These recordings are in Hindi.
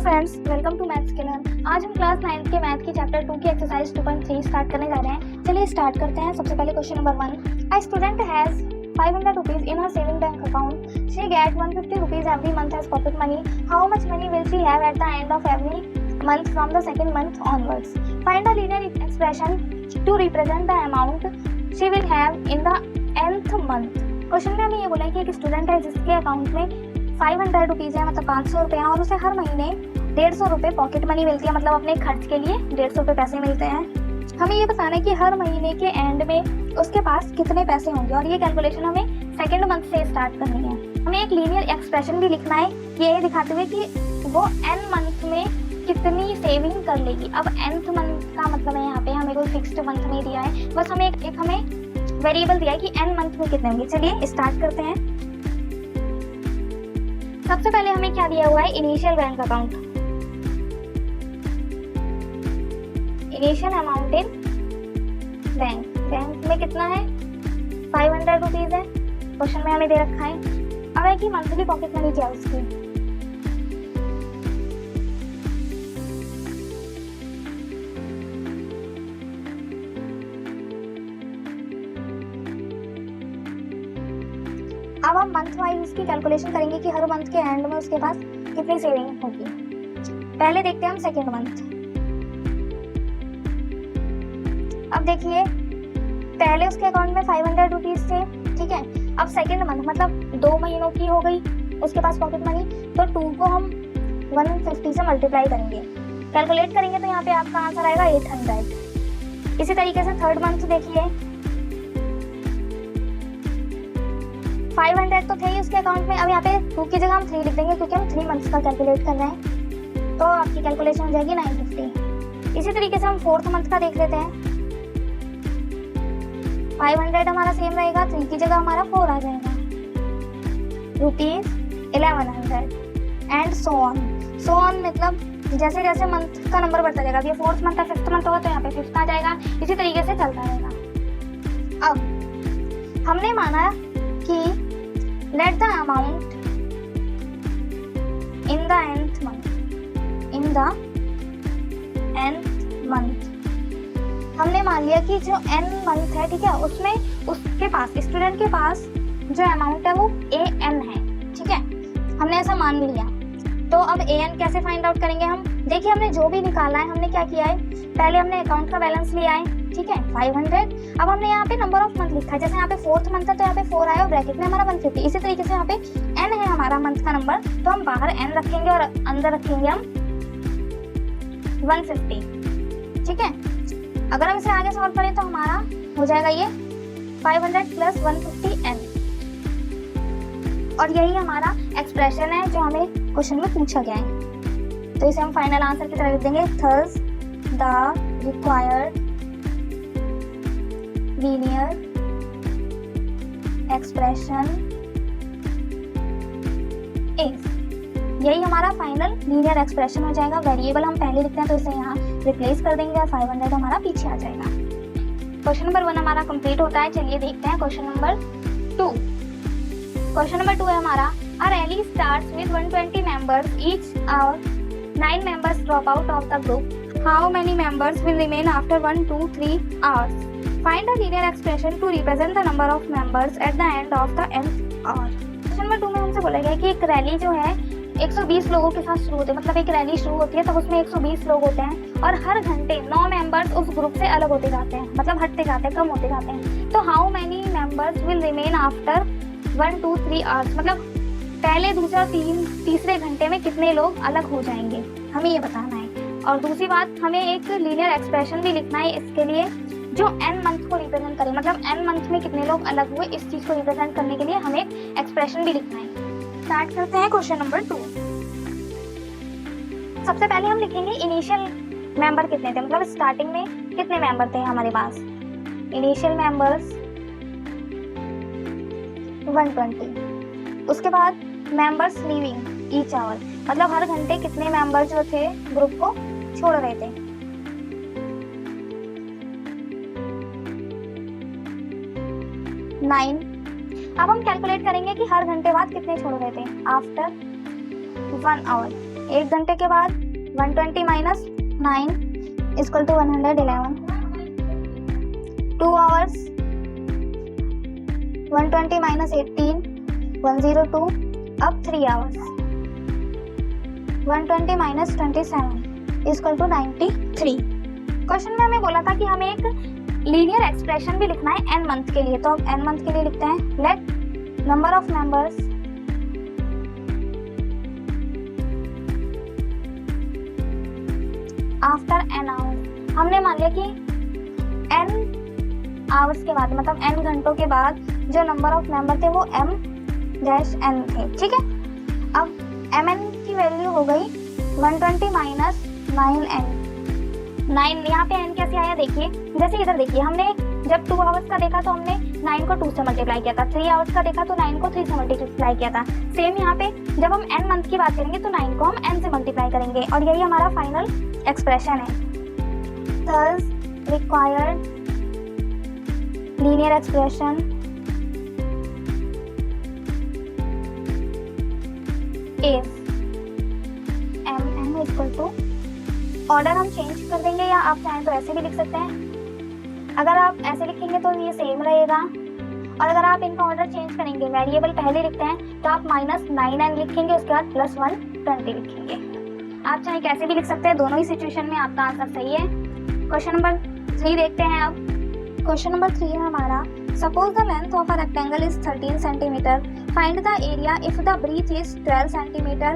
फ्रेंड्स, वेलकम टू मैथ्स के लर्न। आज हम क्लास 9 के मैथ की चैप्टर 2 की एक्सरसाइज 2.3 स्टार्ट करने जा रहे हैं। चलिए स्टार्ट करते हैं। सबसे पहले question number 1। A student has 500 rupees in her saving bank account. She get 150 rupees every month as pocket money. How much money will she have at the end of every month from the second month onwards? Find a linear expression to represent the amount she will have in the nth month. Question में हमें ये बोला है कि एक स्टूडेंट है जिसके अकाउंट में 500 रुपीज़ है, मतलब 500 रुपये हैं, और उसे हर महीने 150 रुपये पॉकेट मनी मिलती है, मतलब अपने खर्च के लिए 150 रुपये पैसे मिलते हैं। हमें ये बताना है कि हर महीने के एंड में उसके पास कितने पैसे होंगे, और ये कैलकुलेशन हमें सेकेंड मंथ से स्टार्ट करनी है। हमें एक लीनियर एक्सप्रेशन भी लिखना है, ये दिखाते हुए कि वो n मंथ में कितनी सेविंग कर लेगी। अब nth मंथ का मतलब है यहाँ पे हमें कोई फिक्स्ड मंथ नहीं दिया है, बस हमें एक हमें वेरिएबल दिया है कि n मंथ में कितने होंगे। चलिए स्टार्ट करते हैं। सबसे पहले हमें क्या दिया हुआ है, initial bank account, initial amount in bank. Bank में कितना है, 500 रुपीज है, क्वेश्चन में हमें दे रखा है। अब है कि मंथली पॉकेट मनी क्या है उसकी। अब हम मंथ वाइज उसकी कैलकुलेशन करेंगे कि हर मंथ के एंड में उसके पास कितनी सेविंग होगी। पहले देखते हैं हम सेकेंड मंथ। अब देखिए, पहले उसके अकाउंट में 500 रुपीज थे, ठीक है। अब सेकेंड मंथ मतलब 2 महीनों की हो गई उसके पास पॉकेट मनी, तो 2 को हम 150 से मल्टीप्लाई करेंगे, कैलकुलेट करेंगे, तो यहाँ पे आपका आंसर आएगा 800। इसी तरीके से थर्ड मंथ देखिए, 500 तो थे ही उसके अकाउंट में। अब यहाँ पे 2 की जगह हम 3 लिख देंगे क्योंकि हम 3 मंथ्स का कैलकुलेट कर रहे हैं, तो आपकी कैलकुलेशन हो जाएगी 950। इसी तरीके से हम फोर्थ मंथ का देख लेते हैं। 500 हमारा सेम रहेगा, 3 की जगह हमारा 4 आ जाएगा, ₹1100 एंड सो ऑन, मतलब जैसे जैसे मंथ का नंबर बढ़ता जाएगा। ये फोर्थ मंथ है, फिफ्थ मंथ होगा तो यहाँ पे फिफ्थ आ जाएगा, इसी तरीके से चलता रहेगा। अब हमने माना कि let the amount in the nth month, हमने मान लिया कि जो n मंथ है, ठीक है, उसमें उसके पास स्टूडेंट के पास जो अमाउंट है वो an है, ठीक है, हमने ऐसा मान लिया। तो अब an कैसे फाइंड आउट करेंगे हम। देखिए, हमने जो भी निकाला है, हमने क्या किया है, पहले हमने अकाउंट का बैलेंस लिया है, ठीक है, 500। अब हमने यहाँ पे नंबर ऑफ मंथ लिखा है, जैसे यहाँ पे फोर्थ मंथ है तो यहाँ पे 4 आया और ब्रैकेट में हमारा 150। इसी तरीके से यहाँ पे n है हमारा मंथ का नंबर, तो हम बाहर n रखेंगे और अंदर रखेंगे हम 150, ठीक है। अगर हम इसे आगे सॉल्व करें तो हमारा हो जाएगा ये 500 प्लस 150n, और यही हमारा एक्सप्रेशन है जो हमें क्वेश्चन में पूछा गया है। तो इसे हम फाइनल आंसर की तरह लिख देंगे, thus the required linear expression is, यही हमारा फाइनल लीनियर एक्सप्रेशन हो जाएगा। वेरिएबल हम पहले लिखते हैं तो इसे यहाँ रिप्लेस कर देंगे और 500 हमारा पीछे आ जाएगा। क्वेश्चन नंबर 1 हमारा कंप्लीट होता है। चलिए देखते हैं क्वेश्चन नंबर 2। क्वेश्चन नंबर 2 है हमारा, a rally starts with 120 members each hour, 9 members drop out of the group, how many members will remain after 1, 2, 3 hours? Find a linear expression to represent the number of members at the end of the nth hour. Question number 2 में हमसे बोला गया कि एक रैली जो है 120 लोगों के साथ शुरू होती है, मतलब एक रैली शुरू होती है तब उसमें 120 लोग होते हैं और हर घंटे 9 मेंबर्स उस ग्रुप से अलग होते जाते हैं, मतलब हटते जाते हैं, कम होते जाते हैं। तो how many members will remain after 1, 2, 3 hours, मतलब पहले, दूसरा, तीसरे घंटे में कितने लोग अलग हो जाएंगे, हमें ये बताना है। और दूसरी बात, हमें एक लीनियर एक्सप्रेशन भी लिखना है इसके लिए जो n मंथ को रिप्रेजेंट करे, मतलब n मंथ में कितने लोग अलग हुए, इस चीज को रिप्रेजेंट करने के लिए हमें एक्सप्रेशन भी लिखना है। स्टार्ट करते हैं क्वेश्चन नंबर 2। सबसे पहले हम लिखेंगे इनिशियल मेंबर कितने थे, मतलब स्टार्टिंग में कितने मेंबर थे हमारे पास। Initial members 120। उसके बाद मेंबर्स लीविंग ईच आवर, मतलब हर घंटे कितने मेंबर जो थे ग्रुप को छोड़ रहे थे। 9। अब हम कैलकुलेट करेंगे कि हर घंटे बाद कितने छोड़ रहे थे, आफ्टर 1 आवर। 1 घंटे के बाद 120 minus 9 equal to 111। 2 hours 120 minus 18 102। अब 3 hours 120 minus 27 equal to 93। Question में हमें बोला था कि हमें एक लीनियर एक्सप्रेशन भी लिखना है n मंथ के लिए, तो अब n मंथ के लिए लिखते हैं let number of members after n hours. हमने मान लिया कि n आवर्स के बाद मतलब n घंटों के बाद जो नंबर ऑफ मेंबर थे वो m-n थे, ठीक है। अब mn की वैल्यू हो गई 120 माइनस 9n। 9 यहाँ पे n कैसे आया देखिए, जैसे इधर देखिए हमने जब 2 आवर्स का देखा तो हमने 9 को 2 से मल्टीप्लाई किया था, 3 आवर्स का देखा तो 9 को 3 से मल्टीप्लाई किया था। सेम यहाँ पे जब हम n मंथ की बात करेंगे तो 9 को हम n से मल्टीप्लाई करेंगे और यही हमारा फाइनल एक्सप्रेशन है। Thus required linear expression is m equal to, order हम चेंज कर देंगे या आप चाहें तो ऐसे भी लिख सकते हैं। अगर आप ऐसे लिखेंगे तो ये सेम रहेगा और अगर आप इनका ऑर्डर चेंज करेंगे, वेरिएबल पहले लिखते हैं तो आप माइनस 9n लिखेंगे, उसके बाद प्लस 120 लिखेंगे। आप चाहे कैसे भी लिख सकते हैं, दोनों ही सिचुएशन में आपका आंसर सही है। क्वेश्चन नंबर 3 देखते हैं अब। क्वेश्चन नंबर 3 है हमारा, suppose the length of a rectangle is 13 centimetre, find the area if the breadth is 12 centimetre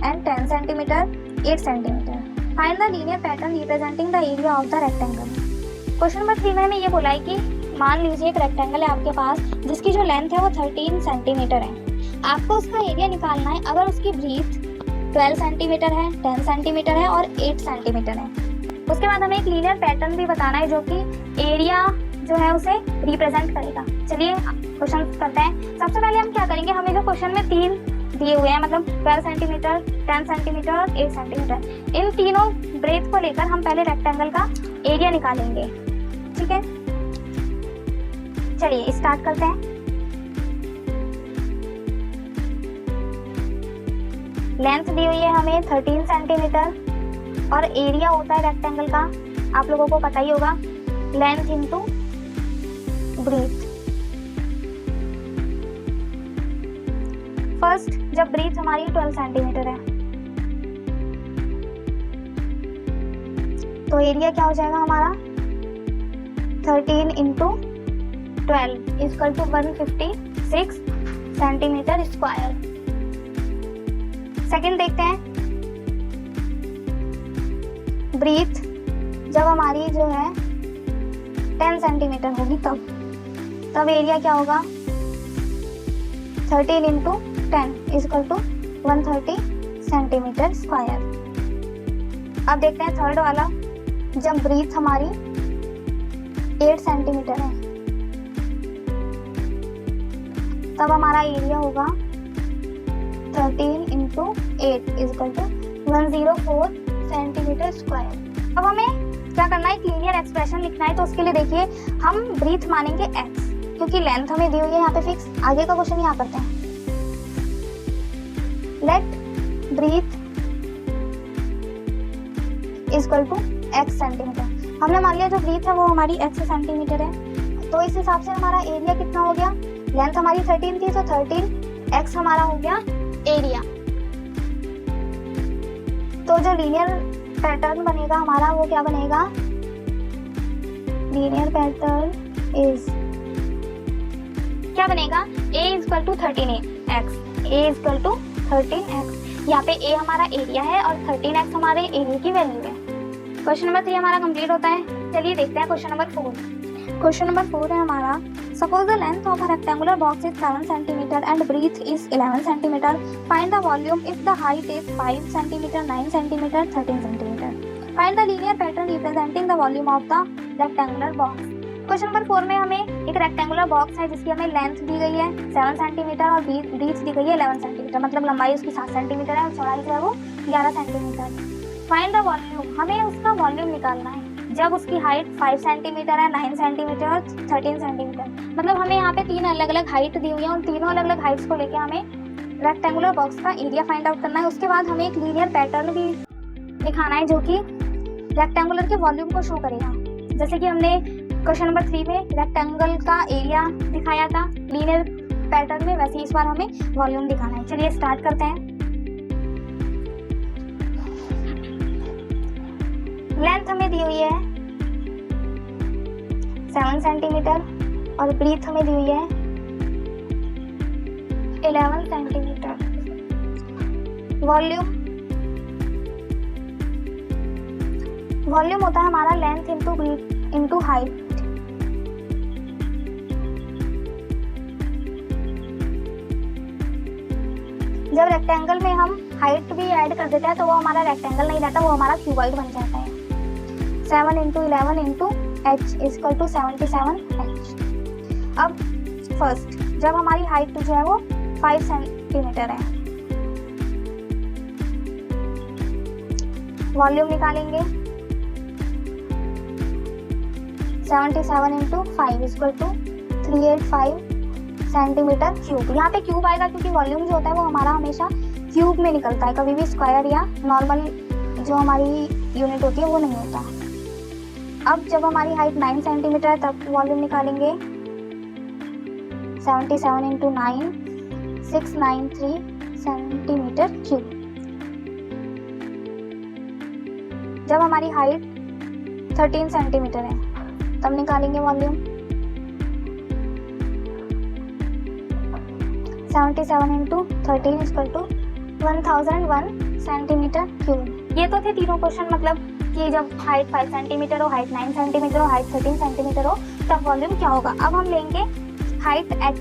and 10 centimetre 8 centimetre, find the linear pattern representing the area of the rectangle. Question number 3 में हमें ये बोला है कि मान लीजिए एक रेक्टेंगल है आपके पास जिसकी जो लेंथ है वो 13 सेंटीमीटर है। आपको उसका एरिया निकालना है अगर उसकी ब्रीथ 12 सेंटीमीटर है, 10 सेंटीमीटर है और 8 सेंटीमीटर है। उसके बाद हमें एक लीनियर पैटर्न भी बताना है जो कि एरिया जो है उसे रिप्रेजेंट करेगा। चलिए क्वेश्चन करते हैं। सबसे पहले हम क्या करेंगे, हमें जो क्वेश्चन में 3 दिए हुए हैं मतलब 12 सेंटीमीटर, 10 सेंटीमीटर और 8 सेंटीमीटर, इन तीनों ब्रेथ को लेकर हम पहले रेक्टेंगल का एरिया निकालेंगे, ठीक है। चलिए स्टार्ट करते हैं। लेंथ दी हुई है हमें 13 सेंटीमीटर और एरिया होता है रेक्टेंगल का, आप लोगों को पता ही होगा, लेंथ इनटू ब्रीथ। फर्स्ट जब ब्रीथ हमारी 12 सेंटीमीटर है तो एरिया क्या हो जाएगा हमारा 13 into 12 equal to 156 centimetre square. Second देखते हैं, ब्रीथ जब हमारी जो है 10 सेंटीमीटर होगी तब एरिया क्या होगा 13 into 10 equal to 130 centimetre square. अब देखते हैं थर्ड वाला, जब ब्रीथ हमारी 8 सेंटीमीटर है तब हमारा एरिया होगा 13 into 8 equal to 104 centimetre square. अब हमें क्या करना है, एक लीनियर एक्सप्रेशन लिखना है, तो उसके लिए देखिए हम ब्रीथ मानेंगे x क्योंकि लेंथ हमें दी हुई है यहाँ पे फिक्स। आगे का क्वेश्चन यहाँ करते हैं, let breadth equal to x centimetre. हमने मान लिया जो ब्रीथ है वो हमारी x सेंटीमीटर है, तो इस हिसाब से हमारा एरिया कितना हो गया, लेंथ हमारी 13 थी तो 13 x हमारा हो गया एरिया। तो जो लीनियर पैटर्न बनेगा हमारा वो क्या बनेगा, लीनियर पैटर्न इज क्या बनेगा, a equal to 13x, a equal to 13x। यहाँ पे a हमारा एरिया है और 13x हमारे एरिया की वैल्यू है। क्वेश्चन नंबर 3 हमारा कंप्लीट होता है। चलिए देखते हैं क्वेश्चन नंबर 4। क्वेश्चन नंबर 4 है हमारा, suppose the length of a rectangular box is 7 centimetre and breadth is 11 centimetre, find the volume if the height is 5 centimetre, 9 centimetre, 13 centimetre, find the linear pattern representing the volume of the rectangular box. Question number 4 में हमें एक रेक्टेंगुलर बॉक्स है जिसकी हमें लेंथ दी गई है 7 सेंटीमीटर और ब्रीथ दी गई है 11 सेंटीमीटर, मतलब लंबाई उसकी 7 सेंटीमीटर है और चौड़ाई जो है वो 11 सेंटीमीटर। फाइंड द वॉल्यूम, हमें उसका वॉल्यूम निकालना है जब उसकी हाइट 5 सेंटीमीटर है, 9 सेंटीमीटर और 13 सेंटीमीटर। मतलब हमें यहाँ पे 3 अलग अलग हाइट दी हुई है, उन तीनों अलग अलग हाइट्स को लेके हमें रेक्टेंगुलर बॉक्स का एरिया फाइंड आउट करना है। उसके बाद हमें एक लीनियर पैटर्न भी दिखाना है जो कि रेक्टेंगुलर के वॉल्यूम को शो करेगा। जैसे कि हमने क्वेश्चन नंबर 3 में रेक्टेंगल का एरिया दिखाया था लीनियर पैटर्न में, वैसे इस बार हमें वॉल्यूम दिखाना है। चलिए स्टार्ट करते हैं। लेंथ हमें दी हुई है 7 सेंटीमीटर और ब्रीथ हमें दी हुई है 11 सेंटीमीटर। वॉल्यूम होता है हमारा length into breadth into height. जब रेक्टेंगल में हम हाइट भी ऐड कर देते हैं तो वो हमारा रेक्टेंगल नहीं रहता, वो हमारा क्यूबॉइड बन जाता है। 7 into 11 into h equal to 77h। अब फर्स्ट जब हमारी हाइट जो है वो 5 सेंटीमीटर है, वॉल्यूम निकालेंगे 77 into 5 equal to 385 centimetre cube. यहाँ पे क्यूब आएगा क्योंकि वॉल्यूम जो होता है वो हमारा हमेशा क्यूब में निकलता है, कभी भी स्क्वायर या नॉर्मल जो हमारी यूनिट होती है वो नहीं होता। अब जब हमारी हाइट 9 सेंटीमीटर है तब वॉल्यूम निकालेंगे 77 इंटू 9 693 सेंटीमीटर क्यूब। जब हमारी हाइट 13 सेंटीमीटर है तब निकालेंगे volume 77 into 13 equal to 1001 centimetre cube. ये तो थे तीनों क्वेश्चन, मतलब कि जब हाइट 5 सेंटीमीटर हो, हाइट 9 सेंटीमीटर हो, हाइट 13 सेंटीमीटर हो तब वॉल्यूम क्या होगा। अब हम लेंगे हाइट h,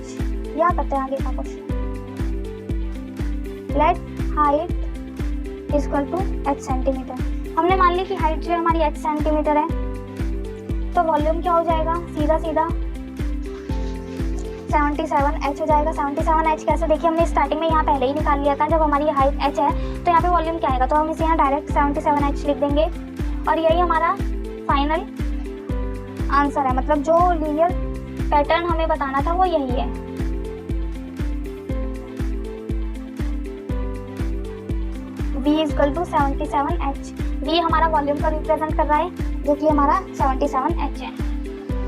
या करते हैं आगे का question. Let height equal to h centimetre. हमने मान ली कि हाइट जो है हमारी h सेंटीमीटर है, तो वॉल्यूम क्या हो जाएगा, सीधा सीधा 77h हो जाएगा। 77h कैसे, देखिए हमने स्टार्टिंग में यहाँ पहले ही निकाल लिया था। जब हमारी हाइट h है तो यहाँ पे वॉल्यूम क्या आएगा, तो हम इसे यहाँ डायरेक्ट 77h लिख देंगे और यही हमारा फाइनल आंसर है। मतलब जो लीनियर पैटर्न हमें बताना था वो यही है। V equal to 77h। V हमारा वॉल्यूम का रिप्रेजेंट कर रहा है जो कि हमारा 77h है।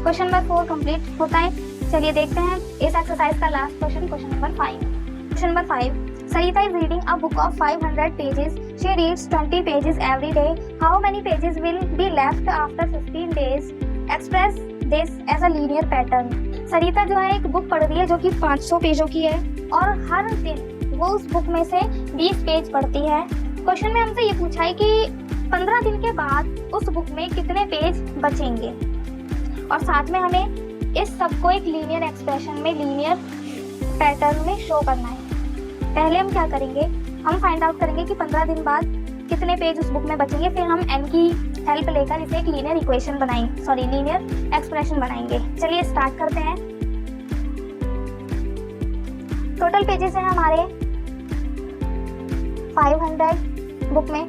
क्वेश्चन नंबर 4 कंप्लीट होता है। चलिए देखते हैं इस एक्सरसाइज का last question, question number 5। Question number 5, Sarita is reading a book of 500 pages. She reads 20 pages every day. How many pages will be left after 15 days? Express this as a linear pattern. सरिता जो है एक बुक पढ़ रही है जो कि 500 पेजों की है और हर दिन वो उस बुक में से 20 पेज पढ़ती है। क्वेश्चन में हमसे ये पूछा है कि 15 दिन के बाद उस बुक में कितने पेज बचेंगे, और साथ में हमें इस सबको एक लीनियर एक्सप्रेशन में, लीनियर पैटर्न में शो करना है। पहले हम क्या करेंगे, हम फाइंड आउट करेंगे कि 15 दिन बाद कितने पेज उस बुक में बचेंगे, फिर हम n की हेल्प लेकर इसे एक लीनियर इक्वेशन बनाएंगे, सॉरी लीनियर एक्सप्रेशन बनाएंगे। चलिए स्टार्ट करते हैं। टोटल पेजेस हैं हमारे 500 बुक में।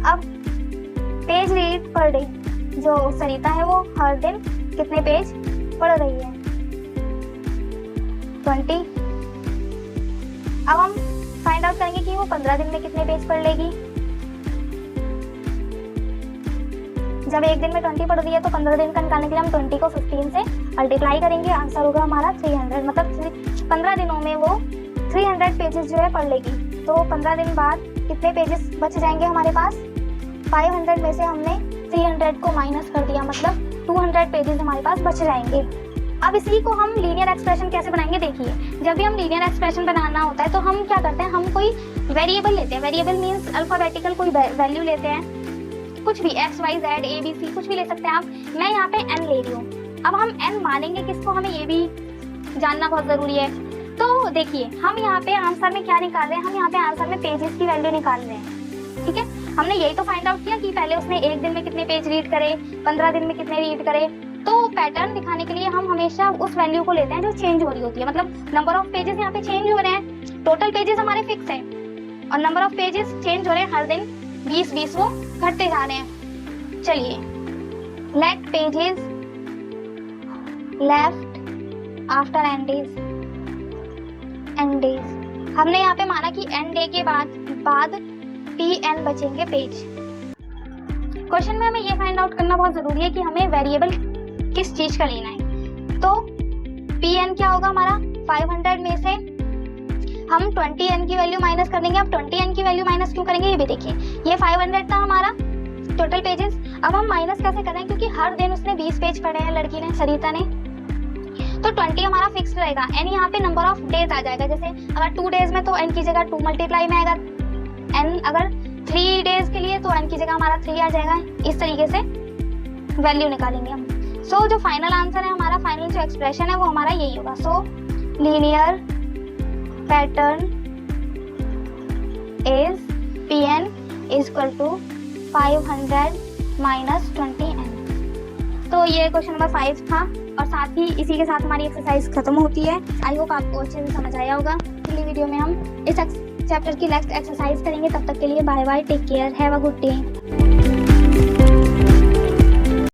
अब पेज रीड पर डे, जो सरिता है वो हर दिन कितने पेज पढ़ रही है, 20। अब हम फाइंड आउट करेंगे कि वो 15 दिन में कितने पेज पढ़ लेगी। जब एक दिन में 20 पढ़ रही है तो 15 दिन का निकालने के लिए हम 20 को 15 से मल्टीप्लाई करेंगे, आंसर होगा हमारा 300। मतलब 15 दिनों में वो 300 पेजेस जो है पढ़ लेगी। तो 15 दिन बाद कितने पेजेस बच जाएंगे हमारे पास, 500 में से हमने 300 को माइनस कर दिया, मतलब 200 पेजेस हमारे पास बच जाएंगे। अब इसी को हम लीनियर एक्सप्रेशन कैसे बनाएंगे, देखिए जब भी हम लीनियर एक्सप्रेशन बनाना होता है तो हम क्या करते हैं, हम कोई वेरिएबल लेते हैं। वेरिएबल मीन्स अल्फाबेटिकल कोई वैल्यू लेते हैं, कुछ भी x y z a b c कुछ भी ले सकते हैं आप। मैं यहाँ पे n ले रही हूँ। अब हम n मानेंगे किसको, हमें ये भी जानना बहुत ज़रूरी है। तो देखिए हम यहाँ पे आंसर में क्या निकाल रहे हैं, हम यहाँ पे आंसर में पेजेस की वैल्यू निकाल रहे हैं। ठीक है, हमने यही तो फाइंड आउट किया कि पहले उसने एक दिन में कितने पेज रीड करे, 15 दिन में कितने रीड करे। तो पैटर्न दिखाने के लिए हम हमेशा उस वैल्यू को लेते हैं जो चेंज हो रही होती है। मतलब नंबर ऑफ पेजेस यहाँ पे चेंज हो रहे हैं, टोटल पेजेस हमारे फिक्स है और नंबर ऑफ पेजेस चेंज हो रहे हैं हर दिन, 20 वो घटते जा रहे हैं। चलिए, let pages left after n days हमने यहाँ पे माना कि n डे के बाद pn बचेंगे पेज। क्वेश्चन में हमें ये फाइंड आउट करना बहुत जरूरी है कि हमें वेरिएबल किस चीज का लेना है। तो pn क्या होगा हमारा, 500 में से हम 20n की वैल्यू माइनस कर देंगे। अब 20n की वैल्यू माइनस क्यों करेंगे ये भी देखिए, ये 500 था हमारा टोटल पेजेस। अब हम माइनस कैसे कर रहे हैं, क्योंकि हर दिन उसने 20 पेज पढ़े हैं लड़की ने, सरिता ने, तो 20 हमारा फिक्स रहेगा। n यहाँ पे नंबर ऑफ डेज आ जाएगा, जैसे अगर 2 डेज में तो n की जगह 2 मल्टीप्लाई में आएगा, n अगर 3 डेज के लिए तो n की जगह हमारा 3 आ जाएगा। इस तरीके से वैल्यू निकालेंगे हम। सो जो फाइनल आंसर है हमारा, फाइनल जो एक्सप्रेशन है वो हमारा यही होगा। So linear pattern is pn is equal to 500 minus 20n। तो ये क्वेश्चन नंबर 5 था और साथ ही इसी के साथ हमारी एक्सरसाइज खत्म होती है। आई होप आपको अच्छे से समझ आया होगा। अगली वीडियो में हम इस चैप्टर की नेक्स्ट एक्सरसाइज करेंगे। तब तक के लिए bye bye, take care, have a good day.